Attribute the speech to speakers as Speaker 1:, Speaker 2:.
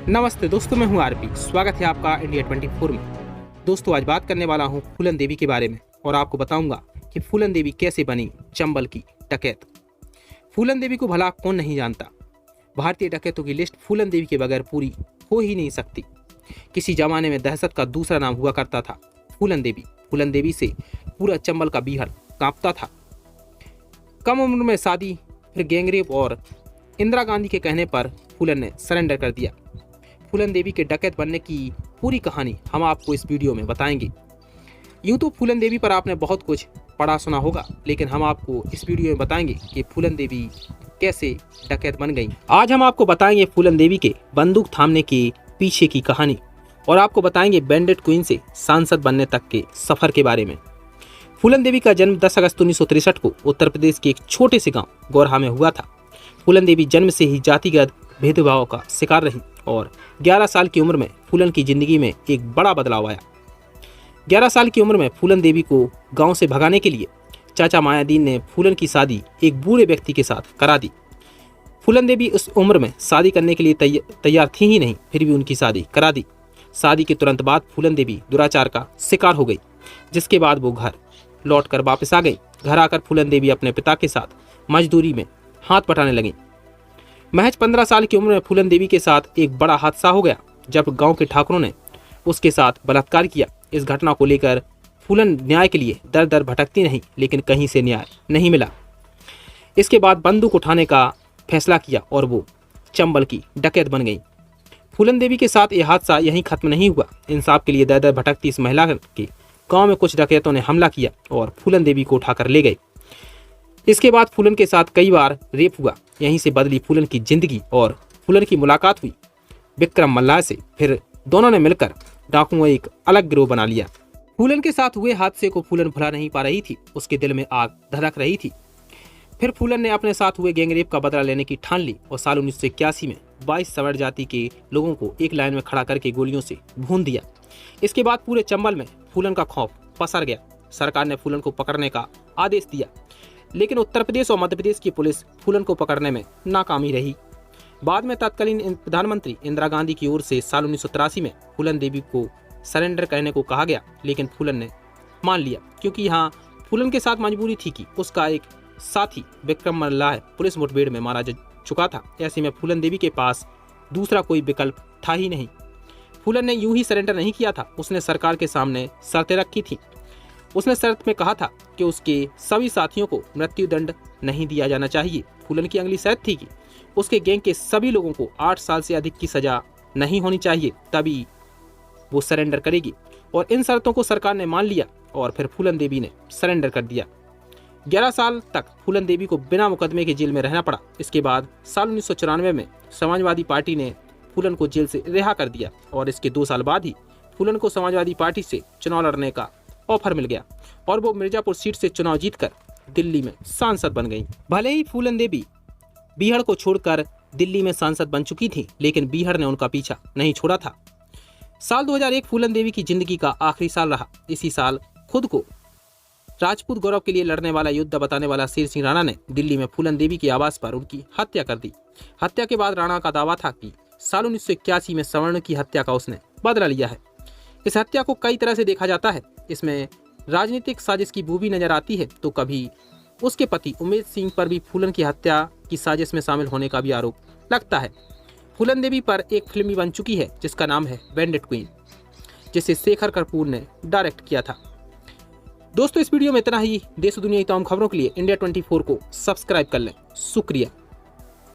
Speaker 1: नमस्ते दोस्तों, मैं हूं आरपी। स्वागत है आपका इंडिया 24 में। दोस्तों, आज बात करने वाला हूं फूलन देवी के बारे में और आपको बताऊंगा कि फूलन देवी कैसे बनी चंबल की डकैत। फूलन देवी को भला कौन नहीं जानता। भारतीय डकैतों की लिस्ट फूलन देवी के बगैर पूरी हो ही नहीं सकती। किसी जमाने में दहशत का दूसरा नाम हुआ करता था फूलन देवी। फूलन देवी से पूरा चंबल का बीहड़ कांपता था। कम उम्र में शादी, फिर गैंगरेप और इंदिरा गांधी के कहने पर फूलन ने सरेंडर कर दिया। फूलन देवी के डकैत बनने की पूरी कहानी हम आपको इस वीडियो में बताएंगे। यूं तो फूलन देवी पर आपने बहुत कुछ पढ़ा सुना होगा, लेकिन हम आपको इस वीडियो में बताएंगे कि फूलन देवी कैसे डकैत बन गई। आज हम आपको बताएंगे फूलन देवी के बंदूक थामने के पीछे की कहानी और आपको बताएंगे बैंडेड क्वीन से सांसद बनने तक के सफर के बारे में। फूलन देवी का जन्म 10 अगस्त 1963 को उत्तर प्रदेश के एक छोटे से गांव गोरहा में हुआ था। फूलन देवी जन्म से ही जातिगत भेदभाव का शिकार रही और 11 साल की उम्र में फूलन की जिंदगी में एक बड़ा बदलाव आया। 11 साल की उम्र में फूलन देवी को गांव से भगाने के लिए चाचा मायादीन ने फूलन की शादी एक बूढ़े व्यक्ति के साथ करा दी। फूलन देवी उस उम्र में शादी करने के लिए तैयार थी ही नहीं, फिर भी उनकी शादी करा दी। शादी के तुरंत बाद फूलन देवी दुराचार का शिकार हो गई, जिसके बाद वो घर लौट कर वापस आ गई। घर आकर फूलन देवी अपने पिता के साथ मजदूरी में हाथ बटाने लगी। महज 15 साल की उम्र में फूलन देवी के साथ एक बड़ा हादसा हो गया, जब गांव के ठाकुरों ने उसके साथ बलात्कार किया। इस घटना को लेकर फूलन न्याय के लिए दर दर भटकती रही, लेकिन कहीं से न्याय नहीं मिला। इसके बाद बंदूक उठाने का फैसला किया और वो चंबल की डकैत बन गई। फूलन देवी के साथ यह हादसा यहीं खत्म नहीं हुआ। इंसाफ के लिए दर दर भटकती इस महिला के गाँव में कुछ डकैतों ने हमला किया और फूलन देवी को उठाकर ले गए। इसके बाद फूलन के साथ कई बार रेप हुआ। यहीं से बदली फूलन की जिंदगी और फूलन की मुलाकात हुई विक्रम मल्लाह से। फिर दोनों ने मिलकर डाकुओं एक अलग गिरोह बना लिया। फूलन के साथ हुए हादसे को फूलन भुला नहीं पा रही थी। उसके दिल में आग धधक रही थी। फिर फूलन ने अपने साथ हुए गैंगरेप का बदला लेने की ठान ली और साल 1981 में 22 सवर्ण जाति के लोगों को एक लाइन में खड़ा करके गोलियों से भून दिया। इसके बाद पूरे चंबल में फूलन का खौफ पसर गया। सरकार ने फूलन को पकड़ने का आदेश दिया, लेकिन उत्तर प्रदेश और मध्य प्रदेश की पुलिस फूलन को पकड़ने में नाकामी रही। बाद में तत्कालीन प्रधानमंत्री इंदिरा गांधी की ओर से साल 1983 में फूलन देवी को सरेंडर करने को कहा गया, लेकिन फूलन ने मान लिया, क्योंकि यहाँ फूलन के साथ मजबूरी थी कि उसका एक साथी विक्रम मल्लाह पुलिस मुठभेड़ में मारा जा चुका था। ऐसे में फूलन देवी के पास दूसरा कोई विकल्प था ही नहीं। फूलन ने यूं ही सरेंडर नहीं किया था। उसने सरकार के सामने शर्तें रखी थी। उसने शर्त में कहा था कि उसके सभी साथियों को मृत्यु दंड नहीं दिया जाना चाहिए। फूलन की अगली शर्त थी कि उसके गैंग के सभी लोगों को 8 साल से अधिक की सजा नहीं होनी चाहिए, तभी वो सरेंडर करेगी। और इन शर्तों को सरकार ने मान लिया और फिर फूलन देवी ने सरेंडर कर दिया। 11 साल तक फूलन देवी को बिना मुकदमे के जेल में रहना पड़ा। इसके बाद साल 1994 में समाजवादी पार्टी ने फूलन को जेल से रिहा कर दिया और इसके 2 साल बाद ही फूलन को समाजवादी पार्टी से चुनाव लड़ने का ऑफर मिल गया और वो मिर्जापुर सीट से चुनाव जीतकर दिल्ली में सांसद बन गई। भले ही फूलन देवी बीहड़ को छोड़कर दिल्ली में सांसद बन चुकी थी, लेकिन बीहड़ ने उनका पीछा नहीं छोड़ा था। साल 2001 फूलन देवी की जिंदगी का आखिरी साल रहा। इसी साल खुद को राजपूत गौरव के लिए लड़ने वाला योद्धा बताने वाला शेर सिंह राणा ने दिल्ली में फूलन देवी के आवास पर उनकी हत्या कर दी। हत्या के बाद राणा का दावा था कि साल 1981 में सवर्ण की हत्या का उसने बदला लिया है। इस हत्या को कई तरह से देखा जाता है। इसमें राजनीतिक साजिश की बू भी नजर आती है, तो कभी उसके पति उमेश सिंह पर भी फूलन की हत्या की साजिश में शामिल होने का भी आरोप लगता है। फूलन देवी पर एक फिल्म भी बन चुकी है जिसका नाम है बैंडेड क्वीन, जिसे शेखर कपूर ने डायरेक्ट किया था। दोस्तों, इस वीडियो में इतना ही। देश दुनिया की तमाम खबरों के लिए इंडिया 24 को सब्सक्राइब कर लें। शुक्रिया।